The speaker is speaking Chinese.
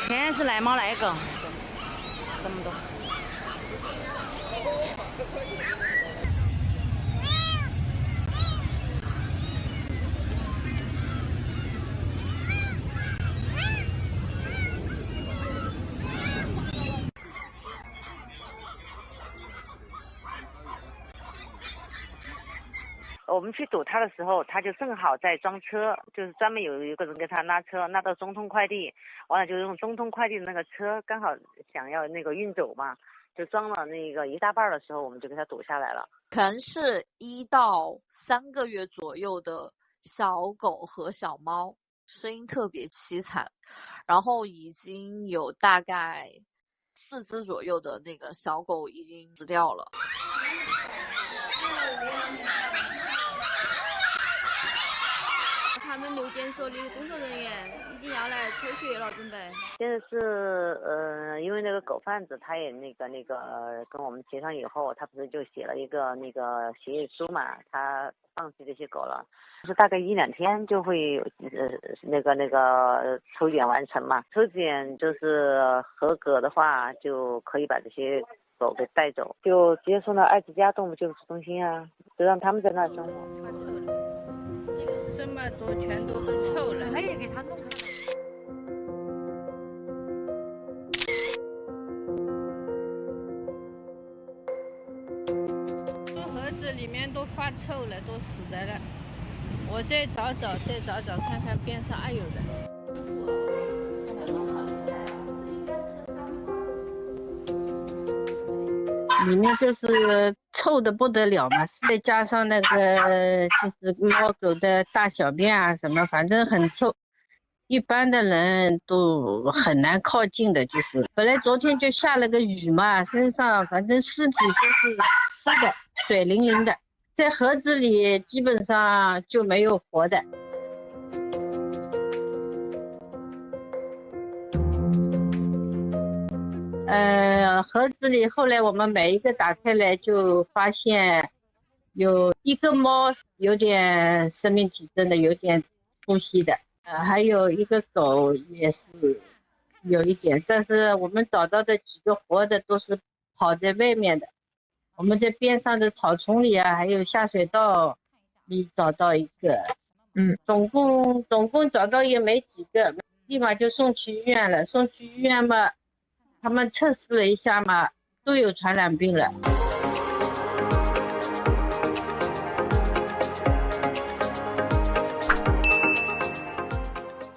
钱是来猫来狗，这么多。我们去堵他的时候，他就正好在装车，就是专门有一个人给他拉车，拉到中通快递，完了就用中通快递的那个车，刚好想要那个运走嘛，就装了那个一大半的时候，我们就给他堵下来了。可能是1到3个月左右的小狗和小猫，声音特别凄惨，然后已经有大概4只左右的那个小狗已经死掉了。他们6检所的工作人员已经要来抽血了，准备。现在是因为那个狗贩子他也跟我们协商以后，他不是就写了一个那个协议书嘛，他放弃这些狗了，就是大概1-2天就会那个抽检完成嘛，抽检就是合格的话就可以把这些狗给带走，就直接送到爱之家动物救助中心啊，就让他们在那生活。这么多全都是臭了，他也给他弄开了。盒子里面都发臭了，都死的了。我再找找，看看边上还有的。里面就是臭的不得了嘛，再加上那个就是猫狗的大小便啊什么，反正很臭，一般的人都很难靠近的。就是本来昨天就下了个雨嘛，身上反正尸体都是湿的，水淋淋的，在盒子里基本上就没有活的。盒子里后来我们每一个打开来就发现有一个猫有点生命体征的，有点呼吸的，还有一个狗也是有一点，但是我们找到的几个活的都是跑在外面的，我们在边上的草丛里啊，还有下水道里找到一个，总共找到也没几个，立马就送去医院了，送去医院嘛，他们测试了一下嘛，都有传染病了。